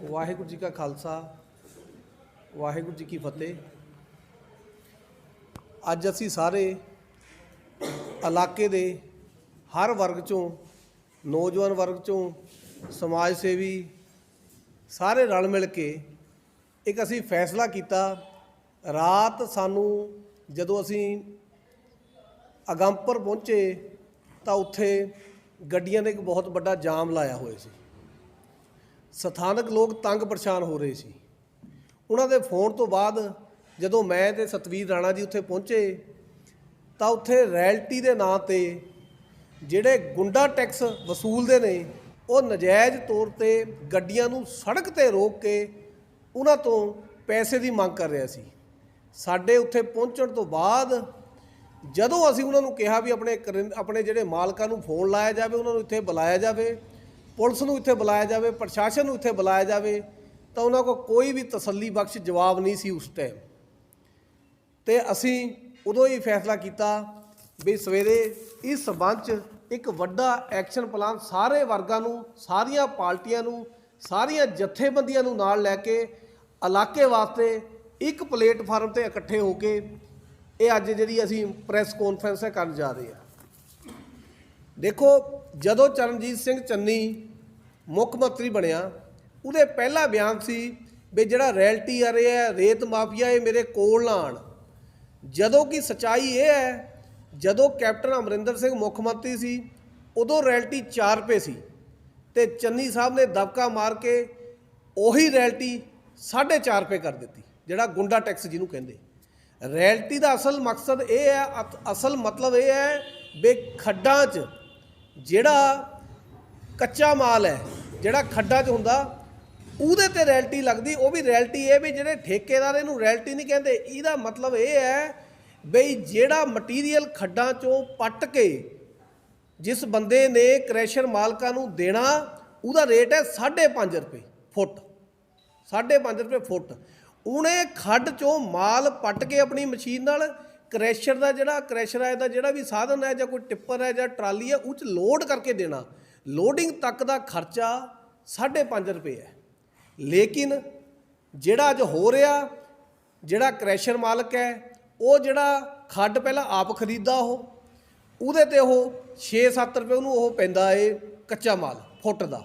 ਵਾਹਿਗੁਰੂ ਜੀ ਕਾ ਖਾਲਸਾ ਵਾਹਿਗੁਰੂ ਜੀ ਕੀ ਫਤਿਹ। ਅੱਜ ਅਸੀਂ ਸਾਰੇ ਇਲਾਕੇ ਦੇ ਹਰ ਵਰਗ ਚੋਂ, ਨੌਜਵਾਨ ਵਰਗ ਚੋਂ, ਸਮਾਜ ਸੇਵੀ ਸਾਰੇ ਰਲ ਮਿਲ ਕੇ ਇੱਕ ਅਸੀਂ ਫੈਸਲਾ ਕੀਤਾ। ਰਾਤ ਸਾਨੂੰ ਜਦੋਂ ਅਸੀਂ ਅਗੰਮਪੁਰ ਪਹੁੰਚੇ ਤਾਂ ਉੱਥੇ ਗੱਡੀਆਂ ਨੇ ਇੱਕ ਬਹੁਤ ਵੱਡਾ ਜਾਮ ਲਾਇਆ ਹੋਇਆ ਸੀ। ਸਥਾਨਕ ਲੋਕ ਤੰਗ ਪਰੇਸ਼ਾਨ ਹੋ ਰਹੇ ਸੀ। ਉਹਨਾਂ ਦੇ ਫੋਨ ਤੋਂ ਬਾਅਦ ਜਦੋਂ ਮੈਂ ਤੇ ਸਤਵੀਰ ਰਾਣਾ ਜੀ ਉੱਥੇ ਪਹੁੰਚੇ ਤਾਂ ਉੱਥੇ ਰੈਲਟੀ ਦੇ ਨਾਂ ਤੇ ਜਿਹੜੇ ਗੁੰਡਾ ਟੈਕਸ ਵਸੂਲਦੇ ਨੇ ਉਹ ਨਜਾਇਜ਼ ਤੌਰ ਤੇ ਗੱਡੀਆਂ ਨੂੰ ਸੜਕ ਤੇ ਰੋਕ ਕੇ ਉਹਨਾਂ ਤੋਂ ਪੈਸੇ ਦੀ ਮੰਗ ਕਰ ਰਿਹਾ ਸੀ। ਸਾਡੇ ਉੱਥੇ ਪਹੁੰਚਣ ਤੋਂ ਬਾਅਦ ਜਦੋਂ ਅਸੀਂ ਉਹਨਾਂ ਨੂੰ ਕਿਹਾ ਵੀ ਆਪਣੇ ਜਿਹੜੇ ਮਾਲਕਾਂ ਨੂੰ ਫੋਨ ਲਾਇਆ ਜਾਵੇ, ਉਹਨਾਂ ਨੂੰ ਇੱਥੇ ਬੁਲਾਇਆ ਜਾਵੇ, ਪੁਲਿਸ ਨੂੰ ਇੱਥੇ ਬੁਲਾਇਆ ਜਾਵੇ, ਪ੍ਰਸ਼ਾਸਨ ਨੂੰ ਇੱਥੇ ਬੁਲਾਇਆ ਜਾਵੇ, ਤਾਂ ਉਹਨਾਂ ਕੋਲ ਕੋਈ ਵੀ ਤਸੱਲੀ ਬਖਸ਼ ਜਵਾਬ ਨਹੀਂ ਸੀ ਉਸ ਟਾਈਮ। ਤੇ ਅਸੀਂ ਉਦੋਂ ਹੀ ਫੈਸਲਾ ਕੀਤਾ ਵੀ ਸਵੇਰੇ ਇਸ ਸਬੰਧ 'ਚ ਇੱਕ ਵੱਡਾ ਐਕਸ਼ਨ ਪਲਾਨ ਸਾਰੇ ਵਰਗਾਂ ਨੂੰ, ਸਾਰੀਆਂ ਪਾਰਟੀਆਂ ਨੂੰ, ਸਾਰੀਆਂ ਜਥੇਬੰਦੀਆਂ ਨੂੰ ਨਾਲ ਲੈ ਕੇ ਇਲਾਕੇ ਵਾਸਤੇ ਇੱਕ ਪਲੇਟਫਾਰਮ 'ਤੇ ਇਕੱਠੇ ਹੋ ਕੇ ਇਹ ਅੱਜ ਜਿਹੜੀ ਅਸੀਂ ਪ੍ਰੈਸ ਕਾਨਫਰੰਸ ਹੈ ਕਰਨ ਜਾ ਰਹੇ ਹਾਂ। ਦੇਖੋ, ਜਦੋਂ ਚਰਨਜੀਤ ਸਿੰਘ ਚੰਨੀ ਮੁੱਖ ਮੰਤਰੀ ਬਣਿਆ ਉਹਦੇ ਪਹਿਲਾ ਬਿਆਨ ਸੀ ਵੀ ਜਿਹੜਾ ਰੈਲਟੀ ਆ ਰਿਹਾ ਹੈ, ਰੇਤ ਮਾਫੀਆ, ਇਹ ਮੇਰੇ ਕੋਲ ਨਾ ਆਉਣ। ਜਦੋਂ ਕਿ ਸੱਚਾਈ ਇਹ ਹੈ, ਜਦੋਂ ਕੈਪਟਨ ਅਮਰਿੰਦਰ ਸਿੰਘ ਮੁੱਖ ਮੰਤਰੀ ਸੀ ਉਦੋਂ ਰੈਲਟੀ 4 ਰੁਪਏ ਸੀ ਅਤੇ ਚੰਨੀ ਸਾਹਿਬ ਨੇ ਦਬਕਾ ਮਾਰ ਕੇ ਉਹੀ ਰੈਲਟੀ 4.5 ਰੁਪਏ ਕਰ ਦਿੱਤੀ, ਜਿਹੜਾ ਗੁੰਡਾ ਟੈਕਸ ਜਿਹਨੂੰ ਕਹਿੰਦੇ। ਰੈਲਟੀ ਦਾ ਅਸਲ ਮਕਸਦ ਇਹ ਹੈ, ਅਸਲ ਮਤਲਬ ਇਹ ਹੈ ਵੀ ਖੱਡਾਂ 'ਚ ਜਿਹੜਾ ਕੱਚਾ ਮਾਲ ਹੈ, ਜਿਹੜਾ ਖੱਡਾਂ 'ਚ ਹੁੰਦਾ, ਉਹਦੇ 'ਤੇ ਰੈਲਟੀ ਲੱਗਦੀ। ਉਹ ਵੀ ਰੈਲਟੀ ਇਹ ਵੀ ਜਿਹੜੇ ਠੇਕੇਦਾਰ ਇਹਨੂੰ ਰੈਲਟੀ ਨਹੀਂ ਕਹਿੰਦੇ। ਇਹਦਾ ਮਤਲਬ ਇਹ ਹੈ ਬਈ ਜਿਹੜਾ ਮਟੀਰੀਅਲ ਖੱਡਾਂ 'ਚੋਂ ਪੱਟ ਕੇ ਜਿਸ ਬੰਦੇ ਨੇ ਕ੍ਰੈਸ਼ਰ ਮਾਲਕਾਂ ਨੂੰ ਦੇਣਾ, ਉਹਦਾ ਰੇਟ ਹੈ 5.5 ਰੁਪਏ ਫੁੱਟ। 5.5 ਰੁਪਏ ਫੁੱਟ। ਉਹਨੇ ਖੱਡ 'ਚੋਂ ਮਾਲ ਪੱਟ ਕੇ ਆਪਣੀ ਮਸ਼ੀਨ ਨਾਲ ਕ੍ਰੈਸ਼ਰ ਦਾ ਜਿਹੜਾ ਕ੍ਰੈਸ਼ਰਾਈਜ਼ ਦਾ ਜਿਹੜਾ ਵੀ ਸਾਧਨ ਹੈ ਜਾਂ ਕੋਈ ਟਿੱਪਰ ਹੈ ਜਾਂ ਟਰਾਲੀ ਹੈ, ਉਹ 'ਚ ਲੋਡ ਕਰਕੇ ਦੇਣਾ। ਲੋਡਿੰਗ ਤੱਕ ਦਾ ਖਰਚਾ 5.5 ਰੁਪਏ ਹੈ। ਲੇਕਿਨ ਜਿਹੜਾ ਅੱਜ ਹੋ ਰਿਹਾ, ਜਿਹੜਾ ਕ੍ਰੈਸ਼ਰ ਮਾਲਕ ਹੈ ਉਹ ਜਿਹੜਾ ਖੱਡ ਪਹਿਲਾਂ ਆਪ ਖਰੀਦਦਾ, ਉਹਦੇ 'ਤੇ ਉਹ 6-7 ਰੁਪਏ ਉਹਨੂੰ ਉਹ ਪੈਂਦਾ ਏ ਕੱਚਾ ਮਾਲ ਫੁੱਟ ਦਾ।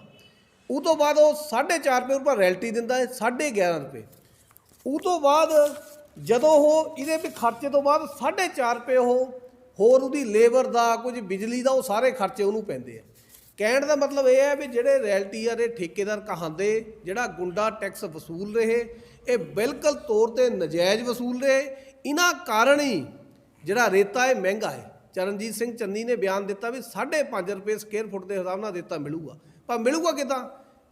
ਉਹ ਤੋਂ ਬਾਅਦ ਉਹ 4.5 ਰੁਪਏ ਉੱਪਰ ਰੈਲਟੀ ਦਿੰਦਾ ਹੈ, 11.5 ਰੁਪਏ। ਉਹ ਤੋਂ ਬਾਅਦ ਜਦੋਂ ਉਹ ਇਹਦੇ ਵੀ ਖਰਚੇ ਤੋਂ ਬਾਅਦ 4.5 ਰੁਪਏ ਉਹ ਹੋਰ ਉਹਦੀ ਲੇਬਰ ਦਾ, ਕੁਝ ਬਿਜਲੀ ਦਾ, ਉਹ ਸਾਰੇ ਖਰਚੇ ਉਹਨੂੰ ਪੈਂਦੇ ਆ। ਕਹਿਣ ਦਾ ਮਤਲਬ ਇਹ ਹੈ ਵੀ ਜਿਹੜੇ ਰੈਲਟੀ ਵਾਲੇ ਠੇਕੇਦਾਰ ਕਹਾਂਦੇ ਜਿਹੜਾ ਗੁੰਡਾ ਟੈਕਸ ਵਸੂਲ ਰਹੇ, ਇਹ ਬਿਲਕੁਲ ਤੌਰ 'ਤੇ ਨਜਾਇਜ਼ ਵਸੂਲ ਰਹੇ। ਇਹਨਾਂ ਕਾਰਨ ਹੀ ਜਿਹੜਾ ਰੇਤਾ ਹੈ ਮਹਿੰਗਾ ਹੈ। ਚਰਨਜੀਤ ਸਿੰਘ ਚੰਨੀ ਨੇ ਬਿਆਨ ਦਿੱਤਾ ਵੀ 5.5 ਰੁਪਏ ਸਕੁਅਰ ਫੁੱਟ ਦੇ ਹਿਸਾਬ ਨਾਲ ਰੇਤਾ ਮਿਲੂਗਾ। ਪਰ ਮਿਲੂਗਾ ਕਿੱਦਾਂ?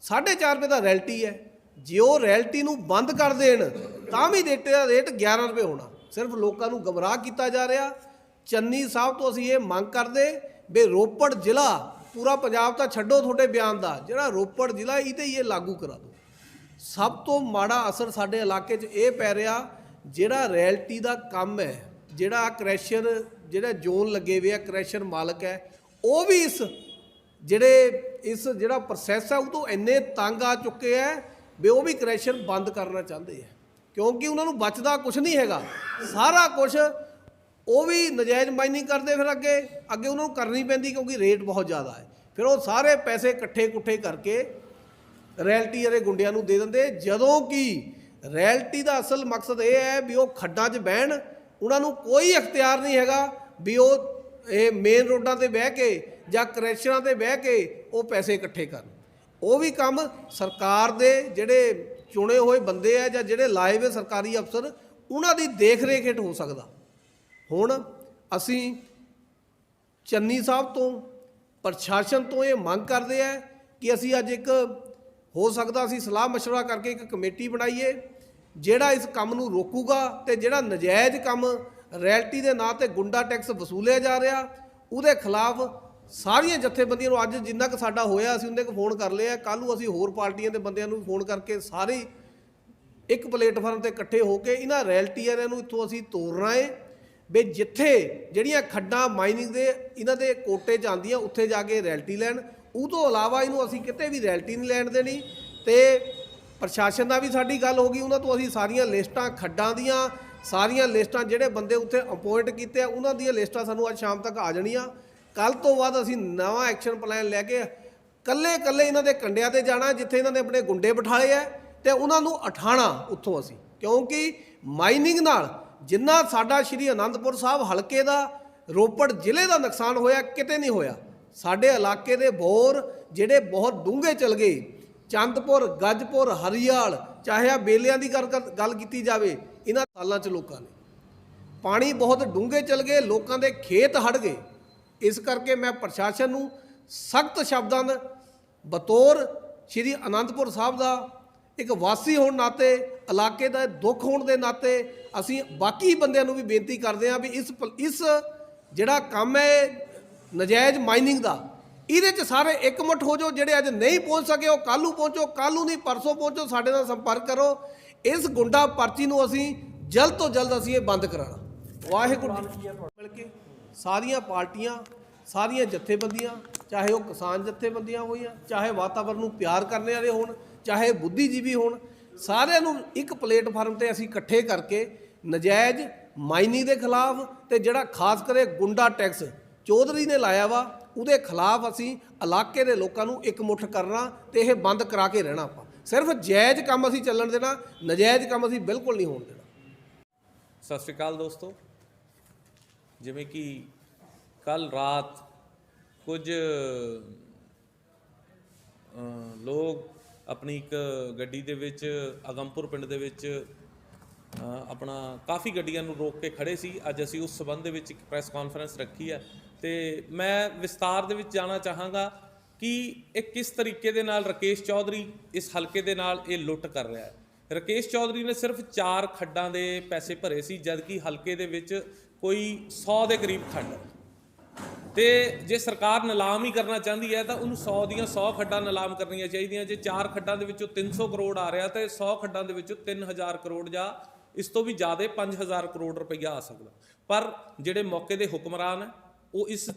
4.5 ਰੁਪਏ ਦਾ ਰੈਲਟੀ ਹੈ। ਜੇ ਉਹ ਰੈਲਟੀ ਨੂੰ ਬੰਦ ਕਰ ਦੇਣ ਤਾਂ ਵੀ ਰੇਟੇ ਦਾ ਰੇਟ 11 ਰੁਪਏ ਹੋਣਾ। ਸਿਰਫ ਲੋਕਾਂ ਨੂੰ ਗਮਰਾਹ ਕੀਤਾ ਜਾ ਰਿਹਾ। ਚੰਨੀ ਸਾਹਿਬ ਤੋਂ ਅਸੀਂ ਇਹ ਮੰਗ ਕਰਦੇ ਵੀ ਰੋਪੜ ਜ਼ਿਲ੍ਹਾ, ਪੂਰਾ ਪੰਜਾਬ ਤਾਂ ਛੱਡੋ ਤੁਹਾਡੇ ਬਿਆਨ ਦਾ, ਜਿਹੜਾ ਰੋਪੜ ਜ਼ਿਲ੍ਹਾ ਇਹਦੇ ਹੀ ਇਹ ਲਾਗੂ ਕਰਾ ਦਿਓ। ਸਭ ਤੋਂ ਮਾੜਾ ਅਸਰ ਸਾਡੇ ਇਲਾਕੇ 'ਚ ਇਹ ਪੈ ਰਿਹਾ, ਜਿਹੜਾ ਰੈਲਟੀ ਦਾ ਕੰਮ ਹੈ, ਜਿਹੜਾ ਕ੍ਰੈਸ਼ਰ, ਜਿਹੜਾ ਜ਼ੋਨ ਲੱਗੇ ਹੋਏ ਆ, ਕ੍ਰੈਸ਼ਰ ਮਾਲਕ ਹੈ, ਉਹ ਵੀ ਇਸ ਜਿਹੜਾ ਪ੍ਰੋਸੈਸ ਹੈ ਉਹ ਤੋਂ ਇੰਨੇ ਤੰਗ ਆ ਚੁੱਕੇ ਹੈ ਵੀ ਉਹ ਵੀ ਕ੍ਰੈਸ਼ਰ ਬੰਦ ਕਰਨਾ ਚਾਹੁੰਦੇ ਆ। ਕਿਉਂਕਿ ਉਹਨਾਂ ਨੂੰ ਬਚਦਾ ਕੁਛ ਨਹੀਂ ਹੈਗਾ, ਸਾਰਾ ਕੁਛ ਉਹ ਵੀ ਨਜਾਇਜ਼ ਮਾਈਨਿੰਗ ਕਰਦੇ। ਫਿਰ ਅੱਗੇ ਉਹਨਾਂ ਨੂੰ ਕਰਨੀ ਪੈਂਦੀ ਕਿਉਂਕਿ ਰੇਟ ਬਹੁਤ ਜ਼ਿਆਦਾ ਹੈ। ਫਿਰ ਉਹ ਸਾਰੇ ਪੈਸੇ ਇਕੱਠੇ ਕਰਕੇ ਰੈਲਟੀ ਵਾਲੇ ਗੁੰਡਿਆਂ ਨੂੰ ਦੇ ਦਿੰਦੇ। ਜਦੋਂ ਕਿ ਰੈਲਟੀ ਦਾ ਅਸਲ ਮਕਸਦ ਇਹ ਹੈ ਵੀ ਉਹ ਖੱਡਾਂ 'ਚ ਬਹਿਣ। ਉਹਨਾਂ ਨੂੰ ਕੋਈ ਅਖਤਿਆਰ ਨਹੀਂ ਹੈਗਾ ਵੀ ਉਹ ਇਹ ਮੇਨ ਰੋਡਾਂ 'ਤੇ ਬਹਿ ਕੇ ਜਾਂ ਕ੍ਰੈਸ਼ਰਾਂ 'ਤੇ ਬਹਿ ਕੇ ਉਹ ਪੈਸੇ ਇਕੱਠੇ ਕਰਨ। ਉਹ ਵੀ ਕੰਮ ਸਰਕਾਰ ਦੇ ਜਿਹੜੇ ਚੁਣੇ ਹੋਏ ਬੰਦੇ ਆ ਜਾਂ ਜਿਹੜੇ ਲਾਏ ਹੋਏ ਸਰਕਾਰੀ ਅਫਸਰ, ਉਹਨਾਂ ਦੀ ਦੇਖ ਰੇਖ ਹੇਠ ਹੋ ਸਕਦਾ। ਹੁਣ ਅਸੀਂ ਚੰਨੀ ਸਾਹਿਬ ਤੋਂ, ਪ੍ਰਸ਼ਾਸਨ ਤੋਂ ਇਹ ਮੰਗ ਕਰਦੇ ਆ ਕਿ ਅਸੀਂ ਅੱਜ ਇੱਕ, ਹੋ ਸਕਦਾ ਅਸੀਂ ਸਲਾਹ ਮਸ਼ਵਰਾ ਕਰਕੇ ਇੱਕ ਕਮੇਟੀ ਬਣਾਈਏ ਜਿਹੜਾ ਇਸ ਕੰਮ ਨੂੰ ਰੋਕੂਗਾ ਅਤੇ ਜਿਹੜਾ ਨਜਾਇਜ਼ ਕੰਮ ਰੈਲਟੀ ਦੇ ਨਾਂ 'ਤੇ ਗੁੰਡਾ ਟੈਕਸ ਵਸੂਲਿਆ ਜਾ ਰਿਹਾ ਉਹਦੇ ਖਿਲਾਫ ਸਾਰੀਆਂ ਜਥੇਬੰਦੀਆਂ ਨੂੰ, ਅੱਜ ਜਿੰਨਾ ਕੁ ਸਾਡਾ ਹੋਇਆ ਅਸੀਂ ਉਹਨੇ ਕੁ ਫੋਨ ਕਰ ਲਿਆ। ਕੱਲ੍ਹ ਨੂੰ ਅਸੀਂ ਹੋਰ ਪਾਰਟੀਆਂ ਦੇ ਬੰਦਿਆਂ ਨੂੰ ਫੋਨ ਕਰਕੇ ਸਾਰੇ ਇੱਕ ਪਲੇਟਫਾਰਮ 'ਤੇ ਇਕੱਠੇ ਹੋ ਕੇ ਇਹਨਾਂ ਰੈਲਟੀ ਵਾਲਿਆਂ ਨੂੰ ਇੱਥੋਂ ਅਸੀਂ ਤੋਰਨਾ ਹੈ ਵੀ ਜਿੱਥੇ ਜਿਹੜੀਆਂ ਖੱਡਾਂ ਮਾਈਨਿੰਗ ਦੇ ਇਹਨਾਂ ਦੇ ਕੋਟੇ 'ਚ ਆਉਂਦੀਆਂ ਉੱਥੇ ਜਾ ਕੇ ਰੈਲਟੀ ਲੈਣ। ਉਹ ਤੋਂ ਇਲਾਵਾ ਇਹਨੂੰ ਅਸੀਂ ਕਿਤੇ ਵੀ ਰੈਲਟੀ ਨਹੀਂ ਲੈਣ ਦੇਣੀ। ਅਤੇ ਪ੍ਰਸ਼ਾਸਨ ਦਾ ਵੀ ਸਾਡੀ ਗੱਲ ਹੋ ਗਈ, ਉਹਨਾਂ ਤੋਂ ਅਸੀਂ ਸਾਰੀਆਂ ਲਿਸਟਾਂ ਖੱਡਾਂ ਦੀਆਂ ਸਾਰੀਆਂ ਲਿਸਟਾਂ ਜਿਹੜੇ ਬੰਦੇ ਉੱਥੇ ਅਪਾਇੰਟ ਕੀਤੇ ਆ ਉਹਨਾਂ ਦੀਆਂ ਲਿਸਟਾਂ ਸਾਨੂੰ ਅੱਜ ਸ਼ਾਮ ਤੱਕ ਆ ਜਾਣੀਆਂ। ਕੱਲ ਤੋਂ ਬਾਅਦ ਅਸੀਂ ਨਵਾਂ ਐਕਸ਼ਨ ਪਲਾਨ ਲੈ ਕੇ ਕੱਲੇ ਇਹਨਾਂ ਦੇ ਕੰਡਿਆਂ ਤੇ ਜਾਣਾ ਜਿੱਥੇ ਇਹਨਾਂ ਨੇ ਆਪਣੇ ਗੁੰਡੇ ਬਿਠਾਏ ਆ ਤੇ ਉਹਨਾਂ ਨੂੰ ਉਠਾਣਾ ਉੱਥੋਂ ਅਸੀਂ, ਕਿਉਂਕਿ ਮਾਈਨਿੰਗ ਨਾਲ ਜਿੰਨਾ ਸਾਡਾ ਸ਼੍ਰੀ ਅਨੰਦਪੁਰ ਸਾਹਿਬ ਹਲਕੇ ਦਾ ਰੋਪੜ ਜ਼ਿਲ੍ਹੇ ਦਾ ਨੁਕਸਾਨ ਹੋਇਆ ਕਿਤੇ ਨਹੀਂ ਹੋਇਆ। ਸਾਡੇ ਇਲਾਕੇ ਦੇ ਬੋਰ ਜਿਹੜੇ ਬਹੁਤ ਡੂੰਘੇ ਚਲ ਗਏ, ਚੰਦਪੁਰ, ਗੱਜਪੁਰ, ਹਰੀਆਲ, ਚਾਹੇ ਆ ਬੇਲਿਆਂ ਦੀ ਗੱਲ ਕੀਤੀ ਜਾਵੇ, ਇਹਨਾਂ ਸਾਲਾਂ 'ਚ ਲੋਕਾਂ ਨੇ ਪਾਣੀ ਬਹੁਤ ਡੂੰਘੇ ਚਲ ਗਏ, ਲੋਕਾਂ ਦੇ ਖੇਤ ਹੜ ਗਏ। ਇਸ ਕਰਕੇ ਮੈਂ ਪ੍ਰਸ਼ਾਸਨ ਨੂੰ ਸਖਤ ਸ਼ਬਦਾਂ ਦਾ ਬਤੌਰ ਸ਼੍ਰੀ ਅਨੰਦਪੁਰ ਸਾਹਿਬ ਦਾ ਇੱਕ ਵਾਸੀ ਹੋਣ ਨਾਤੇ, ਇਲਾਕੇ ਦਾ ਦੁੱਖ ਹੋਣ ਦੇ ਨਾਤੇ ਅਸੀਂ ਬਾਕੀ ਬੰਦਿਆਂ ਨੂੰ ਵੀ ਬੇਨਤੀ ਕਰਦੇ ਹਾਂ ਵੀ ਇਸ ਜਿਹੜਾ ਕੰਮ ਹੈ ਨਜਾਇਜ਼ ਮਾਈਨਿੰਗ ਦਾ, ਇਹਦੇ 'ਚ ਸਾਰੇ ਇਕਮੁੱਠ ਹੋ ਜਾਓ। ਜਿਹੜੇ ਅੱਜ ਨਹੀਂ ਪਹੁੰਚ ਸਕੇ ਉਹ ਕੱਲ੍ਹ ਨੂੰ ਪਹੁੰਚੋ, ਕੱਲ੍ਹ ਨੂੰ ਨਹੀਂ ਪਰਸੋਂ ਪਹੁੰਚੋ, ਸਾਡੇ ਨਾਲ ਸੰਪਰਕ ਕਰੋ। ਇਸ ਗੁੰਡਾ ਪਰਚੀ ਨੂੰ ਅਸੀਂ ਜਲਦ ਤੋਂ ਜਲਦ ਅਸੀਂ ਇਹ ਬੰਦ ਕਰਾਉਣਾ। ਵਾਹਿਗੁਰੂ ਜੀ ਮਿਲ ਕੇ ਸਾਰੀਆਂ ਪਾਰਟੀਆਂ, ਸਾਰੀਆਂ ਜਥੇਬੰਦੀਆਂ, ਚਾਹੇ ਉਹ ਕਿਸਾਨ ਜਥੇਬੰਦੀਆਂ ਹੋਈਆਂ, ਚਾਹੇ ਵਾਤਾਵਰਨ ਨੂੰ ਪਿਆਰ ਕਰਨ ਵਾਲੇ ਹੋਣ, ਚਾਹੇ ਬੁੱਧੀਜੀਵੀ ਹੋਣ, ਸਾਰਿਆਂ ਨੂੰ ਇੱਕ ਪਲੇਟਫਾਰਮ ਤੇ ਅਸੀਂ ਇਕੱਠੇ ਕਰਕੇ ਨਜਾਇਜ਼ ਮਾਈਨਿੰਗ ਦੇ ਖਿਲਾਫ ਤੇ ਜਿਹੜਾ ਖਾਸ ਕਰੇ ਗੁੰਡਾ ਟੈਕਸ ਚੌਧਰੀ ਨੇ ਲਾਇਆ ਵਾ ਉਹਦੇ ਖਿਲਾਫ ਅਸੀਂ ਇਲਾਕੇ ਦੇ ਲੋਕਾਂ ਨੂੰ ਇਕਮੁੱਠ ਕਰਨਾ ਤੇ ਇਹ ਬੰਦ ਕਰਾ ਕੇ ਰਹਿਣਾ। ਆਪਾਂ ਸਿਰਫ ਜਾਇਜ਼ ਕੰਮ ਅਸੀਂ ਚੱਲਣ ਦੇਣਾ, ਨਜਾਇਜ਼ ਕੰਮ ਅਸੀਂ ਬਿਲਕੁਲ ਨਹੀਂ ਹੋਣ ਦੇਣਾ। ਸਤਿ ਸ਼੍ਰੀ ਅਕਾਲ ਦੋਸਤੋ, ਜਿਵੇਂ ਕਿ ਕੱਲ ਰਾਤ ਕੁਝ ਲੋਕ ਆਪਣੀ ਇੱਕ ਗੱਡੀ ਦੇ ਵਿੱਚ ਆਗਮਪੁਰ ਪਿੰਡ ਦੇ ਵਿੱਚ ਆਪਣਾ ਕਾਫੀ ਗੱਡੀਆਂ ਨੂੰ ਰੋਕ ਕੇ ਖੜੇ ਸੀ। ਅੱਜ ਅਸੀਂ ਉਸ ਸਬੰਧ ਦੇ ਵਿੱਚ ਇੱਕ ਪ੍ਰੈਸ ਕਾਨਫਰੰਸ ਰੱਖੀ ਹੈ ਤੇ ਮੈਂ ਵਿਸਤਾਰ ਦੇ ਵਿੱਚ ਜਾਣਾ ਚਾਹਾਂਗਾ ਕਿ ਇਹ ਕਿਸ ਤਰੀਕੇ ਦੇ ਨਾਲ ਰਾਕੇਸ਼ ਚੌਧਰੀ ਇਸ ਹਲਕੇ ਦੇ ਨਾਲ ਇਹ ਲੁੱਟ ਕਰ ਰਿਹਾ ਹੈ। ਰਾਕੇਸ਼ ਚੌਧਰੀ ਨੇ ਸਿਰਫ 4 ਖੱਡਾਂ ਦੇ ਪੈਸੇ ਭਰੇ ਸੀ, ਜਦਕਿ ਹਲਕੇ ਦੇ ਵਿੱਚ ਕੋਈ 100 ਦੇ ਕਰੀਬ ਖੱਡ, ਤੇ ਜੇ ਸਰਕਾਰ ਨਿਲਾਮ ਹੀ ਕਰਨਾ ਚਾਹੁੰਦੀ ਹੈ ਤਾਂ ਉਹਨੂੰ 100 ਦੀਆਂ 100 ਖੱਡਾਂ ਨਿਲਾਮ ਕਰਨੀਆਂ ਚਾਹੀਦੀਆਂ। ਜੇ 4 ਖੱਡਾਂ ਦੇ ਵਿੱਚੋਂ 300 ਕਰੋੜ ਆ ਰਿਹਾ ਤਾਂ 100 ਖੱਡਾਂ ਦੇ ਵਿੱਚੋਂ 3000 ਕਰੋੜ ਜਾਂ ਇਸ ਤੋਂ ਵੀ ਜ਼ਿਆਦਾ 5000 ਕਰੋੜ ਰੁਪਈਆ ਆ ਸਕਦਾ। ਪਰ ਜਿਹੜੇ ਮੌਕੇ ਦੇ ਹੁਕਮਰਾਨ ਹੈ ਉਹ ਇਸ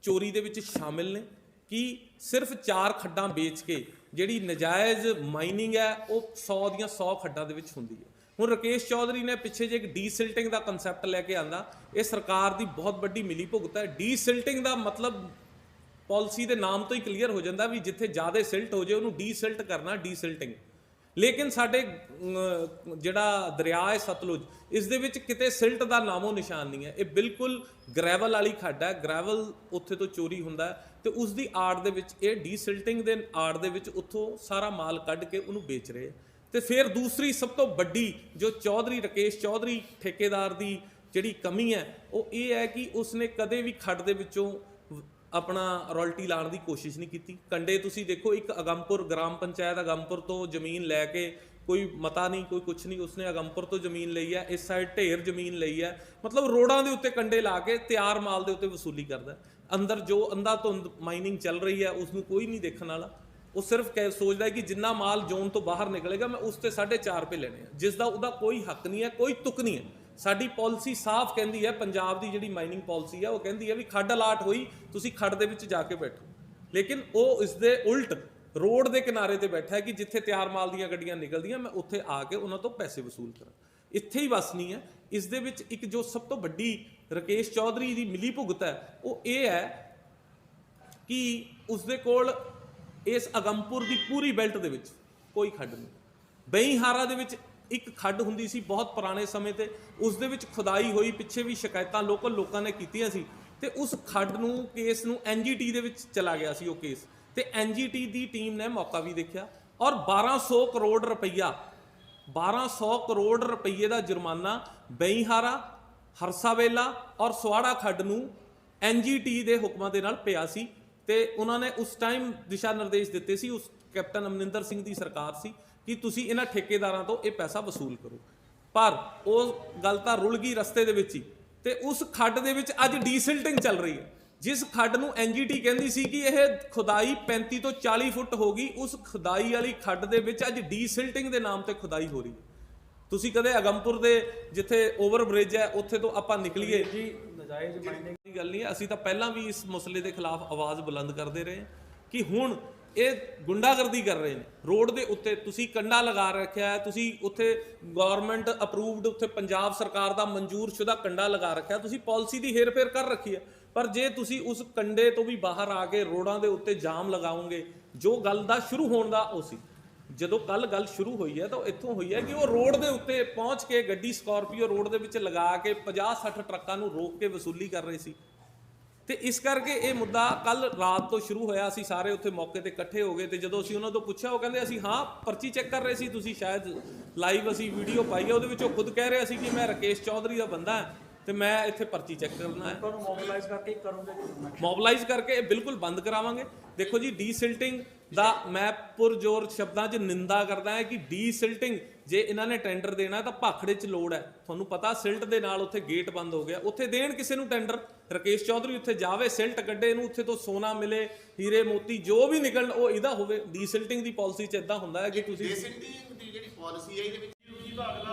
ਚੋਰੀ ਦੇ ਵਿੱਚ ਸ਼ਾਮਿਲ ਨੇ ਕਿ ਸਿਰਫ 4 ਖੱਡਾਂ ਵੇਚ ਕੇ ਜਿਹੜੀ ਨਜਾਇਜ਼ ਮਾਈਨਿੰਗ ਹੈ ਉਹ 100 ਦੀਆਂ 100 ਖੱਡਾਂ ਦੇ ਵਿੱਚ ਹੁੰਦੀ ਹੈ। ਹੁਣ ਰਾਕੇਸ਼ ਚੌਧਰੀ ਨੇ ਪਿੱਛੇ ਜੇ ਇੱਕ ਡੀਸਿਲਟਿੰਗ ਦਾ ਕਨਸੈਪਟ ਲੈ ਕੇ ਆਂਦਾ, ਇਹ ਸਰਕਾਰ ਦੀ ਬਹੁਤ ਵੱਡੀ ਮਿਲੀ ਭੁਗਤ ਹੈ। ਡੀਸਿਲਟਿੰਗ ਦਾ ਮਤਲਬ ਪਾਲਿਸੀ ਦੇ ਨਾਮ ਤੋਂ ਹੀ ਕਲੀਅਰ ਹੋ ਜਾਂਦਾ ਵੀ ਜਿੱਥੇ ਜ਼ਿਆਦਾ ਸਿਲਟ ਹੋ ਜਾਏ ਉਹਨੂੰ ਡੀਸਿਲਟ ਕਰਨਾ, ਡੀਸਿਲਟਿੰਗ। ਲੇਕਿਨ ਸਾਡੇ ਜਿਹੜਾ ਦਰਿਆ ਹੈ ਸਤਲੁਜ, ਇਸ ਦੇ ਵਿੱਚ ਕਿਤੇ ਸਿਲਟ ਦਾ ਨਾਮੋ ਨਿਸ਼ਾਨ ਨਹੀਂ ਹੈ। ਇਹ ਬਿਲਕੁਲ ਗ੍ਰੈਵਲ ਵਾਲੀ ਖੱਡ ਹੈ, ਗ੍ਰੈਵਲ ਉੱਥੇ ਤੋਂ ਚੋਰੀ ਹੁੰਦਾ ਤੇ ਉਸ ਦੀ ਆੜ ਦੇ ਵਿੱਚ ਇਹ ਡੀਸਿਲਟਿੰਗ ਦੇ ਆੜ ਦੇ ਵਿੱਚ ਉੱਥੋਂ ਸਾਰਾ ਮਾਲ ਕੱਢ ਕੇ ਉਹਨੂੰ ਵੇਚ ਰਹੇ। ਤੇ ਫਿਰ ਦੂਸਰੀ ਸਭ ਤੋਂ ਵੱਡੀ ਜੋ ਚੌਧਰੀ ਰਾਕੇਸ਼ ਚੌਧਰੀ ਠੇਕੇਦਾਰ ਦੀ ਜਿਹੜੀ ਕਮੀ ਹੈ ਉਹ ਇਹ ਹੈ ਕਿ ਉਸਨੇ ਕਦੇ ਵੀ ਖੱਡ ਦੇ ਵਿੱਚੋਂ ਆਪਣਾ ਰਾਇਲਟੀ ਲਾਉਣ ਦੀ ਕੋਸ਼ਿਸ਼ ਨਹੀਂ ਕੀਤੀ। ਕੰਡੇ ਤੁਸੀਂ ਦੇਖੋ, ਇੱਕ ਆਗਮਪੁਰ ਗ੍ਰਾਮ ਪੰਚਾਇਤ ਆਗਮਪੁਰ ਤੋਂ ਜ਼ਮੀਨ ਲੈ ਕੇ, ਕੋਈ ਮਤਾ ਨਹੀਂ ਕੋਈ ਕੁਛ ਨਹੀਂ, ਉਸਨੇ ਆਗਮਪੁਰ ਤੋਂ ਜ਼ਮੀਨ ਲਈ ਹੈ, ਇਸ ਸਾਈਡ ਢੇਰ ਜ਼ਮੀਨ ਲਈ ਹੈ। ਮਤਲਬ ਰੋਡਾਂ ਦੇ ਉੱਤੇ ਕੰਡੇ ਲਾ ਕੇ ਤਿਆਰ ਮਾਲ ਦੇ ਉੱਤੇ ਵਸੂਲੀ ਕਰਦਾ। ਅੰਦਰ ਜੋ ਅੰਧਾਧੁੰਦ ਮਾਈਨਿੰਗ ਚੱਲ ਰਹੀ ਹੈ ਉਸ ਨੂੰ ਕੋਈ ਨਹੀਂ ਦੇਖਣ ਵਾਲਾ। ਉਹ ਸਿਰਫ ਸੋਚਦਾ ਹੈ ਕਿ ਜਿੰਨਾ ਮਾਲ ਜ਼ੋਨ ਤੋਂ ਬਾਹਰ ਨਿਕਲੇਗਾ ਮੈਂ ਉਸ ਤੇ 4.5 ਰੁਪਏ ਲੈਣੇ ਆ, ਜਿਸ ਦਾ ਉਹਦਾ ਕੋਈ ਹੱਕ ਨਹੀਂ ਹੈ, ਕੋਈ ਤੁਕ ਨਹੀਂ ਹੈ। ਸਾਡੀ ਪਾਲਿਸੀ ਸਾਫ਼ ਕਹਿੰਦੀ ਹੈ, ਪੰਜਾਬ ਦੀ ਜਿਹੜੀ ਮਾਈਨਿੰਗ ਪਾਲਿਸੀ ਹੈ ਉਹ ਕਹਿੰਦੀ ਹੈ ਵੀ ਖੱਡ ਅਲਾਟ ਹੋਈ ਤੁਸੀਂ ਖੱਡ ਦੇ ਵਿੱਚ ਜਾ ਕੇ ਬੈਠੋ। ਲੇਕਿਨ ਉਹ ਇਸ ਦੇ ਉਲਟ ਰੋਡ ਦੇ ਕਿਨਾਰੇ ਤੇ ਬੈਠਾ ਹੈ ਕਿ ਜਿੱਥੇ ਤਿਆਰ ਮਾਲ ਦੀਆਂ ਗੱਡੀਆਂ ਨਿਕਲਦੀਆਂ ਮੈਂ ਉੱਥੇ ਆ ਕੇ ਉਹਨਾਂ ਤੋਂ ਪੈਸੇ ਵਸੂਲ ਕਰਾਂ। ਇੱਥੇ ਹੀ ਬਸ ਨਹੀਂ ਹੈ, ਇਸ ਦੇ ਵਿੱਚ ਇੱਕ ਜੋ ਸਭ ਤੋਂ ਵੱਡੀ ਰਾਕੇਸ਼ ਚੌਧਰੀ ਦੀ ਮਿਲੀ ਭੁਗਤ ਹੈ ਉਹ ਇਹ ਹੈ ਕਿ ਉਸਦੇ ਕੋਲ ਇਸ ਆਗਮਪੁਰ ਦੀ ਪੂਰੀ ਬੈਲਟ ਦੇ ਵਿੱਚ ਕੋਈ ਖੱਡ ਨਹੀਂ। ਬਈਹਾਰਾ ਦੇ ਵਿੱਚ ਇੱਕ ਖੱਡ ਹੁੰਦੀ ਸੀ ਬਹੁਤ ਪੁਰਾਣੇ ਸਮੇਂ ਤੇ, ਉਸ ਦੇ ਵਿੱਚ ਖੁਦਾਈ ਹੋਈ, ਪਿੱਛੇ ਵੀ ਸ਼ਿਕਾਇਤਾਂ ਲੋਕਲ ਲੋਕਾਂ ਨੇ ਕੀਤੀਆਂ ਸੀ ਤੇ ਉਸ ਖੱਡ ਨੂੰ ਕੇਸ ਨੂੰ NGT ਦੇ ਵਿੱਚ ਚਲਾ ਗਿਆ ਸੀ ਉਹ ਕੇਸ, ਤੇ NGT ਦੀ ਟੀਮ ਨੇ ਮੌਕਾ ਵੀ ਦੇਖਿਆ ਔਰ 1200 ਕਰੋੜ ਰੁਪਈਆ 1200 ਕਰੋੜ ਰੁਪਈਏ ਦਾ ਜੁਰਮਾਨਾ ਬਈਹਾਰਾ, ਹਰਸਾਵੇਲਾ ਔਰ ਸਵਾੜਾ ਖੱਡ ਨੂੰ NGT ਦੇ ਹੁਕਮਾਂ ਦੇ ਨਾਲ ਪਿਆ ਸੀ। ਤੇ ਉਹਨਾਂ ਨੇ ਉਸ ਟਾਈਮ ਦਿਸ਼ਾ ਨਿਰਦੇਸ਼ ਦਿੱਤੇ ਸੀ, ਉਸ ਕੈਪਟਨ ਅਮਰਿੰਦਰ ਸਿੰਘ ਦੀ ਸਰਕਾਰ ਸੀ, ਕਿ ਤੁਸੀਂ ਇਹਨਾਂ ਠੇਕੇਦਾਰਾਂ ਤੋਂ ਇਹ ਪੈਸਾ ਵਸੂਲ ਕਰੋ। ਪਰ ਉਹ ਗੱਲ ਤਾਂ ਰੁਲ ਗਈ ਰਸਤੇ ਦੇ ਵਿੱਚ ਹੀ, ਤੇ ਉਸ ਖੱਡ ਦੇ ਵਿੱਚ ਅੱਜ ਡੀਸਿਲਟਿੰਗ ਚੱਲ ਰਹੀ ਹੈ। ਜਿਸ ਖੱਡ ਨੂੰ NGT ਕਹਿੰਦੀ ਸੀ ਕਿ ਇਹ ਖੁਦਾਈ 35 ਤੋਂ 40 ਫੁੱਟ ਹੋ ਗਈ, ਉਸ ਖੁਦਾਈ ਵਾਲੀ ਖੱਡ ਦੇ ਵਿੱਚ ਅੱਜ ਡੀਸਿਲਟਿੰਗ ਦੇ ਨਾਮ ਤੇ ਖੁਦਾਈ ਹੋ ਰਹੀ ਹੈ। ਤੁਸੀਂ ਕਦੇ ਆਗਮਪੁਰ ਦੇ ਜਿੱਥੇ ਓਵਰ ਬ੍ਰਿਜ ਹੈ ਉੱਥੇ ਤੋਂ ਆਪਾਂ ਨਿਕਲੀਏ ਜੀ, ਨਜਾਇਜ਼ ਮਾਈਨਿੰਗ ਦੀ ਗੱਲ ਨਹੀਂ ਹੈ। ਅਸੀਂ ਤਾਂ ਪਹਿਲਾਂ ਵੀ ਇਸ ਮਸਲੇ ਦੇ ਖਿਲਾਫ ਆਵਾਜ਼ ਬੁਲੰਦ ਕਰਦੇ ਰਹੇ ਕਿ ਹੁਣ ਇਹ ਗੁੰਡਾਗਰਦੀ ਕਰ ਰਹੇ ਨੇ ਰੋਡ ਦੇ ਉੱਤੇ। ਤੁਸੀਂ ਕੰਡਾ ਲਗਾ ਰੱਖਿਆ ਹੈ, ਤੁਸੀਂ ਉੱਥੇ ਗਵਰਨਮੈਂਟ ਅਪਰੂਵਡ ਉੱਥੇ ਪੰਜਾਬ ਸਰਕਾਰ ਦਾ ਮਨਜ਼ੂਰਸ਼ੁਦਾ ਕੰਡਾ ਲਗਾ ਰੱਖਿਆ, ਤੁਸੀਂ ਪਾਲਿਸੀ ਦੀ ਹੇਰ-ਫੇਰ ਕਰ ਰੱਖੀ ਹੈ। ਪਰ ਜੇ ਤੁਸੀਂ ਉਸ ਕੰਡੇ ਤੋਂ ਵੀ ਬਾਹਰ ਆ ਕੇ ਰੋਡਾਂ ਦੇ ਉੱਤੇ ਜਾਮ ਲਗਾਓਗੇ, ਜੋ ਗੱਲ ਦਾ ਸ਼ੁਰੂ ਹੋਣ ਦਾ ਉਹ ਸੀ, ਜਦੋਂ ਕੱਲ ਗੱਲ ਸ਼ੁਰੂ ਹੋਈ ਹੈ ਤਾਂ ਇੱਥੋਂ ਹੋਈ ਹੈ ਕਿ ਉਹ ਰੋਡ ਦੇ ਉੱਤੇ ਪਹੁੰਚ ਕੇ ਗੱਡੀ ਸਕਾਰਪੀਓ ਰੋਡ ਦੇ ਵਿੱਚ ਲਗਾ ਕੇ 50-60 ਟਰੱਕਾਂ ਨੂੰ ਰੋਕ ਕੇ ਵਸੂਲੀ ਕਰ ਰਹੇ ਸੀ। ਤੇ ਇਸ ਕਰਕੇ ਇਹ ਮੁੱਦਾ ਕੱਲ ਰਾਤ ਤੋਂ ਸ਼ੁਰੂ ਹੋਇਆ। ਅਸੀਂ ਸਾਰੇ ਉੱਥੇ ਮੌਕੇ ਤੇ ਇਕੱਠੇ ਹੋ ਗਏ ਤੇ ਜਦੋਂ ਅਸੀਂ ਉਹਨਾਂ ਤੋਂ ਪੁੱਛਿਆ, ਉਹ ਕਹਿੰਦੇ ਅਸੀਂ ਹਾਂ ਪਰਚੀ ਚੈੱਕ ਕਰ ਰਹੇ ਸੀ, ਤੁਸੀਂ ਸ਼ਾਇਦ ਲਾਈਵ ਅਸੀਂ ਵੀਡੀਓ ਪਾਈ ਹੈ, ਉਹਦੇ ਵਿੱਚ ਉਹ ਖੁਦ ਕਹਿ ਰਿਹਾ ਸੀ ਕਿ ਮੈਂ ਰਾਕੇਸ਼ ਚੌਧਰੀ ਦਾ ਬੰਦਾ ਹਾਂ ਤੇ ਮੈਂ ਇੱਥੇ ਪਰਚੀ ਚੈੱਕ ਕਰਨਾ ਹੈ। ਤੁਹਾਨੂੰ ਮੋਬਿਲਾਈਜ਼ ਕਰਕੇ ਕਰੋਗੇ? ਮੋਬਿਲਾਈਜ਼ ਕਰਕੇ ਇਹ ਬਿਲਕੁਲ ਬੰਦ ਕਰਾਵਾਂਗੇ। ਦੇਖੋ ਜੀ, ਡੀਸਿਲਟਿੰਗ ਦਾ ਮੈਂ ਪੁਰਜ਼ੋਰ ਸ਼ਬਦਾਂ 'ਚ ਨਿੰਦਾ ਕਰਦਾ ਹਾਂ ਕਿ ਡੀਸਿਲਟਿੰਗ ਜੇ ਇਹਨਾਂ ਨੇ ਟੈਂਡਰ ਦੇਣਾ ਤਾਂ ਭਾਖੜੇ 'ਚ ਲੋੜ ਹੈ। ਤੁਹਾਨੂੰ ਪਤਾ ਸਿਲਟ ਦੇ ਨਾਲ ਉੱਥੇ ਗੇਟ ਬੰਦ ਹੋ ਗਿਆ, ਉੱਥੇ ਦੇਣ ਕਿਸੇ ਨੂੰ ਟੈਂਡਰ। ਰਾਕੇਸ਼ ਚੌਧਰੀ ਉੱਥੇ ਜਾਵੇ, ਸਿਲਟ ਕੱਢੇ, ਇਹਨੂੰ ਉੱਥੇ ਤੋਂ ਸੋਨਾ ਮਿਲੇ, ਹੀਰੇ ਮੋਤੀ ਜੋ ਵੀ ਨਿਕਲਣ ਉਹ ਇਹਦਾ ਹੋਵੇ। ਡੀਸਿਲਟਿੰਗ ਦੀ ਪਾਲਿਸੀ 'ਚ ਇਦਾਂ ਹੁੰਦਾ ਹੈ ਕਿ ਤੁਸੀਂ ਡੀਸਿਲਟਿੰਗ ਦੀ ਜਿਹੜੀ ਪਾਲਿਸੀ ਹੈ ਇਹਦੇ ਵਿੱਚ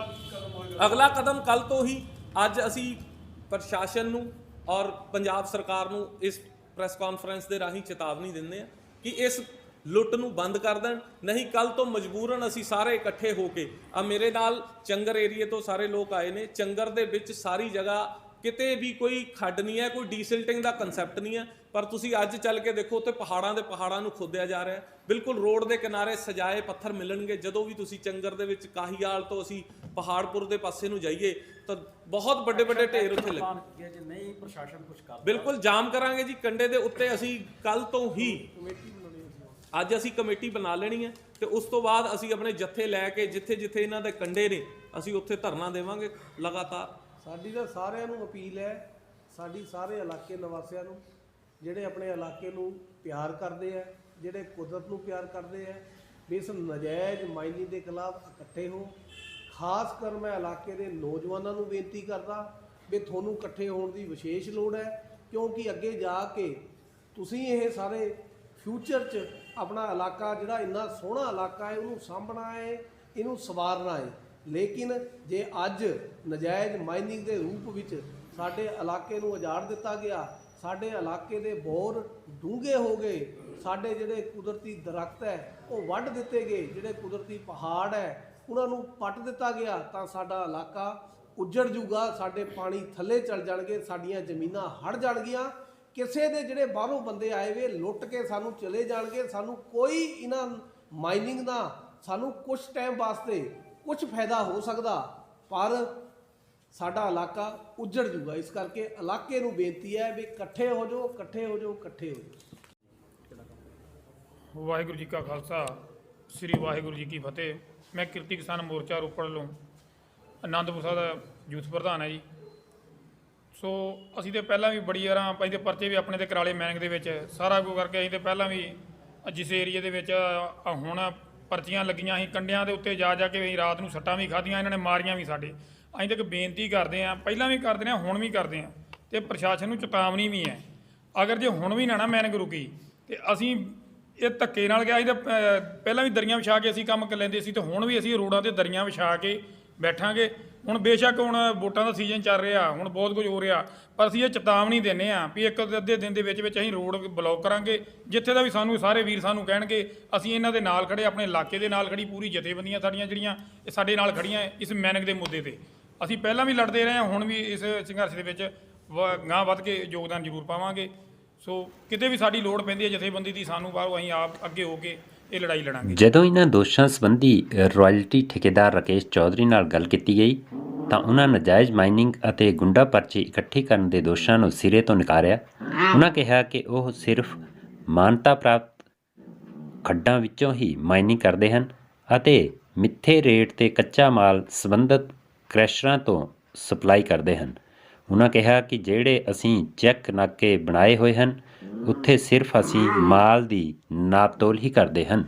ਅਗਲਾ ਕਦਮ ਕੱਲ ਤੋਂ ਹੀ ਅੱਜ ਅਸੀਂ ਪ੍ਰਸ਼ਾਸਨ ਨੂੰ ਔਰ ਪੰਜਾਬ ਸਰਕਾਰ ਨੂੰ ਇਸ ਪ੍ਰੈਸ ਕਾਨਫਰੰਸ ਦੇ ਰਾਹੀਂ ਚੇਤਾਵਨੀ ਦਿੰਦੇ ਆ ਕਿ ਇਸ ਲੁੱਟ ਨੂੰ ਬੰਦ ਕਰ ਦੇਣ, ਨਹੀਂ ਕੱਲ ਤੋਂ ਮਜਬੂਰਨ ਅਸੀਂ ਸਾਰੇ ਇਕੱਠੇ ਹੋ ਕੇ ਆ ਮੇਰੇ ਨਾਲ ਚੰਗਰ ਏਰੀਏ ਤੋਂ ਸਾਰੇ ਲੋਕ ਆਏ ਨੇ। ਚੰਗਰ ਦੇ ਵਿੱਚ ਸਾਰੀ ਜਗ੍ਹਾ ਕਿਤੇ ਵੀ ਕੋਈ ਖੱਡ ਨਹੀਂ ਹੈ, ਕੋਈ ਡੀਸਿਲਟਿੰਗ ਦਾ ਕਨਸੈਪਟ ਨਹੀਂ ਹੈ। ਪਰ ਤੁਸੀਂ ਅੱਜ ਚੱਲ ਕੇ ਦੇਖੋ, ਉੱਥੇ ਪਹਾੜਾਂ ਦੇ ਪਹਾੜਾਂ ਨੂੰ ਖੋਦਿਆ ਜਾ ਰਿਹਾ। ਬਿਲਕੁਲ ਰੋਡ ਦੇ ਕਿਨਾਰੇ ਸਜਾਏ ਪੱਥਰ ਮਿਲਣਗੇ। ਜਦੋਂ ਵੀ ਤੁਸੀਂ ਚੰਗਰ ਦੇ ਵਿੱਚ ਕਾਹੀਵਾਲ ਤੋਂ ਅਸੀਂ ਪਹਾੜਪੁਰ ਦੇ ਪਾਸੇ ਨੂੰ ਜਾਈਏ ਤਾਂ ਬਹੁਤ ਵੱਡੇ ਵੱਡੇ ਢੇਰ ਉੱਥੇ ਲੱਗੇ। ਜੇ ਨਹੀਂ ਪ੍ਰਸ਼ਾਸਨ ਕੁਝ ਕਰਦਾ, ਬਿਲਕੁਲ ਜਾਮ ਕਰਾਂਗੇ ਜੀ ਕੰਡੇ ਦੇ ਉੱਤੇ। ਅਸੀਂ ਕੱਲ ਤੋਂ ਹੀ ਅੱਜ ਅਸੀਂ ਕਮੇਟੀ ਬਣਾ ਲੈਣੀ ਹੈ ਤੇ ਉਸ ਤੋਂ ਬਾਅਦ ਅਸੀਂ ਆਪਣੇ ਜੱਥੇ ਲੈ ਕੇ ਜਿੱਥੇ ਜਿੱਥੇ ਇਹਨਾਂ ਦੇ ਕੰਡੇ ਨੇ ਅਸੀਂ ਉੱਥੇ ਧਰਨਾ ਦੇਵਾਂਗੇ ਲਗਾਤਾਰ। ਸਾਡੀ ਤਾਂ ਸਾਰਿਆਂ ਨੂੰ ਅਪੀਲ ਹੈ, ਸਾਡੀ ਸਾਰੇ ਇਲਾਕੇ ਨਿਵਾਸੀਆਂ ਨੂੰ, ਜਿਹੜੇ ਆਪਣੇ ਇਲਾਕੇ ਨੂੰ ਪਿਆਰ ਕਰਦੇ ਆ, ਜਿਹੜੇ ਕੁਦਰਤ ਨੂੰ ਪਿਆਰ ਕਰਦੇ ਆ, ਵੀ ਇਸ ਨਜਾਇਜ਼ ਮਾਈਨਿੰਗ ਦੇ ਖਿਲਾਫ ਇਕੱਠੇ ਹੋ। ਖਾਸ ਕਰ ਮੈਂ ਇਲਾਕੇ ਦੇ ਨੌਜਵਾਨਾਂ ਨੂੰ ਬੇਨਤੀ ਕਰਦਾ ਵੀ ਤੁਹਾਨੂੰ ਇਕੱਠੇ ਹੋਣ ਦੀ ਵਿਸ਼ੇਸ਼ ਲੋੜ ਹੈ, ਕਿਉਂਕਿ ਅੱਗੇ ਜਾ ਕੇ ਤੁਸੀਂ ਇਹ ਸਾਰੇ ਫਿਊਚਰ 'ਚ ਆਪਣਾ ਇਲਾਕਾ ਜਿਹੜਾ ਇੰਨਾ ਸੋਹਣਾ ਇਲਾਕਾ ਹੈ ਉਹਨੂੰ ਸਾਂਭਣਾ ਹੈ, ਇਹਨੂੰ ਸਵਾਰਨਾ ਹੈ। ਲੇਕਿਨ ਜੇ ਅੱਜ ਨਜਾਇਜ਼ ਮਾਈਨਿੰਗ ਦੇ ਰੂਪ ਵਿੱਚ ਸਾਡੇ ਇਲਾਕੇ ਨੂੰ ਉਜਾੜ ਦਿੱਤਾ ਗਿਆ, ਸਾਡੇ ਇਲਾਕੇ ਦੇ ਬੋਰ ਡੂੰਘੇ ਹੋ ਗਏ, ਸਾਡੇ ਜਿਹੜੇ ਕੁਦਰਤੀ ਦਰਖਤ ਹੈ ਉਹ ਵੱਢ ਦਿੱਤੇ ਗਏ, ਜਿਹੜੇ ਕੁਦਰਤੀ ਪਹਾੜ ਹੈ ਉਹਨਾਂ ਨੂੰ ਪੱਟ ਦਿੱਤਾ ਗਿਆ, ਤਾਂ ਸਾਡਾ ਇਲਾਕਾ ਉੱਜੜ ਜੂਗਾ, ਸਾਡੇ ਪਾਣੀ ਥੱਲੇ ਚਲ ਜਾਣਗੇ, ਸਾਡੀਆਂ ਜ਼ਮੀਨਾਂ ਹੜ ਜਾਣਗੀਆਂ। ਕਿਸੇ ਦੇ ਜਿਹੜੇ ਬਾਹਰੋਂ ਬੰਦੇ ਆਏ ਵੇ ਲੁੱਟ ਕੇ ਸਾਨੂੰ ਚਲੇ ਜਾਣਗੇ। ਸਾਨੂੰ ਕੋਈ ਇਹਨਾਂ ਮਾਈਨਿੰਗ ਦਾ ਸਾਨੂੰ ਕੁਝ ਟਾਈਮ ਵਾਸਤੇ ਕੁਝ ਫਾਇਦਾ ਹੋ ਸਕਦਾ, ਪਰ ਸਾਡਾ ਇਲਾਕਾ ਉੱਜੜ ਜੂਗਾ। ਇਸ ਕਰਕੇ ਇਲਾਕੇ ਨੂੰ ਬੇਨਤੀ ਹੈ ਵੀ ਇਕੱਠੇ ਹੋ ਜਾਓ, ਇਕੱਠੇ ਹੋ ਜਾਓ, ਇਕੱਠੇ ਹੋ ਜਾਓ। ਵਾਹਿਗੁਰੂ ਜੀ ਕਾ ਖਾਲਸਾ, ਸ੍ਰੀ ਵਾਹਿਗੁਰੂ ਜੀ ਕੀ ਫਤਿਹ। ਮੈਂ ਕਿਰਤੀ ਕਿਸਾਨ ਮੋਰਚਾ ਰੋਪੜ ਵੱਲੋਂ ਆਨੰਦਪੁਰ ਸਾਹਿਬ ਦਾ ਯੂਥ ਪ੍ਰਧਾਨ ਹੈ ਜੀ। ਸੋ ਅਸੀਂ ਤੇ ਪਹਿਲਾਂ ਵੀ ਬੜੀ ਵਾਰਾਂ ਅਸੀਂ ਤੇ ਪਰਚੇ ਵੀ ਆਪਣੇ ਤੇ ਕਰਾਲੇ ਮੈਨਿੰਗ ਦੇ ਵਿੱਚ ਸਾਰਾ ਕੁਝ ਕਰਕੇ ਅਸੀਂ ਤੇ ਪਹਿਲਾਂ ਵੀ ਜਿਸ ਏਰੀਏ ਦੇ ਵਿੱਚ ਹੁਣ ਪਰਚੀਆਂ ਲੱਗੀਆਂ ਅਸੀਂ ਕੰਡਿਆਂ ਦੇ ਉੱਤੇ ਜਾ ਕੇ ਅਸੀਂ ਰਾਤ ਨੂੰ ਸੱਟਾਂ ਵੀ ਖਾਧੀਆਂ, ਇਹਨਾਂ ਨੇ ਮਾਰੀਆਂ ਵੀ ਸਾਡੇ। ਅਸੀਂ ਤਾਂ ਇੱਕ ਬੇਨਤੀ ਕਰਦੇ ਹਾਂ, ਪਹਿਲਾਂ ਵੀ ਕਰਦੇ ਹਾਂ, ਹੁਣ ਵੀ ਕਰਦੇ ਹਾਂ, ਤੇ ਪ੍ਰਸ਼ਾਸਨ ਨੂੰ ਚੇਤਾਵਨੀ ਵੀ ਹੈ, ਅਗਰ ਜੇ ਹੁਣ ਵੀ ਨਾ ਮੈਨਿੰਗ ਰੁਕੀ ਤੇ ਅਸੀਂ ਇਹ ਧੱਕੇ ਨਾਲ ਗਿਆ। ਅਸੀਂ ਤਾਂ ਪਹਿਲਾਂ ਵੀ ਦਰੀਆਂ ਵਿਛਾ ਕੇ ਅਸੀਂ ਕੰਮ ਕਰ ਲੈਂਦੇ ਸੀ, ਤੇ ਹੁਣ ਵੀ ਅਸੀਂ ਰੋਡਾਂ ਤੇ ਦਰੀਆਂ ਵਿਛਾ ਕੇ ਬੈਠਾਂਗੇ। ਹੁਣ ਬੇਸ਼ੱਕ ਹੁਣ ਵੋਟਾਂ ਦਾ ਸੀਜ਼ਨ ਚੱਲ ਰਿਹਾ, ਹੁਣ ਬਹੁਤ ਕੁਝ ਹੋ ਰਿਹਾ, ਪਰ ਅਸੀਂ ਇਹ ਚੇਤਾਵਨੀ ਦਿੰਦੇ ਹਾਂ ਵੀ ਇੱਕ ਅੱਧੇ ਦਿਨ ਦੇ ਵਿੱਚ ਅਸੀਂ ਰੋਡ ਬਲੌਕ ਕਰਾਂਗੇ। ਜਿੱਥੇ ਦਾ ਵੀ ਸਾਨੂੰ ਸਾਰੇ ਵੀਰ ਸਾਨੂੰ ਕਹਿਣਗੇ ਅਸੀਂ ਇਹਨਾਂ ਦੇ ਨਾਲ ਖੜੇ, ਆਪਣੇ ਇਲਾਕੇ ਦੇ ਨਾਲ ਖੜੀ ਪੂਰੀ ਜਥੇਬੰਦੀਆਂ ਸਾਡੀਆਂ ਜਿਹੜੀਆਂ ਇਹ ਸਾਡੇ ਨਾਲ ਖੜੀਆਂ ਇਸ ਮੈਨਿੰਗ ਦੇ ਮੁੱਦੇ ਤੇ। ਅਸੀਂ ਪਹਿਲਾਂ ਵੀ ਲੜਦੇ ਰਹੇ ਹਾਂ, ਹੁਣ ਵੀ ਇਸ ਸੰਘਰਸ਼ ਦੇ ਵਿੱਚ ਗਾਂਹ ਵੱਧ ਕੇ ਯੋਗਦਾਨ ਜ਼ਰੂਰ ਪਾਵਾਂਗੇ। ਸੋ ਕਿਤੇ ਵੀ ਸਾਡੀ ਲੋੜ ਪੈਂਦੀ ਹੈ ਜਥੇਬੰਦੀ ਦੀ, ਸਾਨੂੰ ਬਾਹਰੋਂ ਅਸੀਂ ਆਪ ਅੱਗੇ ਹੋ ਕੇ ਇਹ ਲੜਾਈ ਲੜਾਂਗੇ। ਜਦੋਂ ਇਹਨਾਂ ਦੋਸ਼ਾਂ ਸੰਬੰਧੀ ਰਾਇਲਟੀ ਠੇਕੇਦਾਰ ਰਾਕੇਸ਼ ਚੌਧਰੀ ਨਾਲ ਗੱਲ ਕੀਤੀ ਗਈ ਤਾਂ ਉਹਨਾਂ ਨਜਾਇਜ਼ ਮਾਈਨਿੰਗ ਅਤੇ ਗੁੰਡਾ ਪਰਚੀ ਇਕੱਠੀ ਕਰਨ ਦੇ ਦੋਸ਼ਾਂ ਨੂੰ ਸਿਰੇ ਤੋਂ ਨਕਾਰਿਆ। ਉਹਨਾਂ ਕਿਹਾ ਕਿ ਉਹ ਸਿਰਫ ਮਾਨਤਾ ਪ੍ਰਾਪਤ ਖੱਡਾਂ ਵਿੱਚੋਂ ਹੀ ਮਾਈਨਿੰਗ ਕਰਦੇ ਹਨ ਅਤੇ ਮਿੱਥੇ ਰੇਟ ਤੇ ਕੱਚਾ ਮਾਲ ਸੰਬੰਧਿਤ ਕ੍ਰੈਸ਼ਰਾਂ ਤੋਂ ਸਪਲਾਈ ਕਰਦੇ ਹਨ। ਉਹਨਾਂ ਕਿਹਾ ਕਿ ਜਿਹੜੇ ਅਸੀਂ ਚੈੱਕ ਨਾਕੇ ਬਣਾਏ ਹੋਏ ਹਨ ਉੱਥੇ ਸਿਰਫ ਅਸੀਂ ਮਾਲ ਦੀ ਨਾਪਤੋਲ ਹੀ ਕਰਦੇ ਹਨ।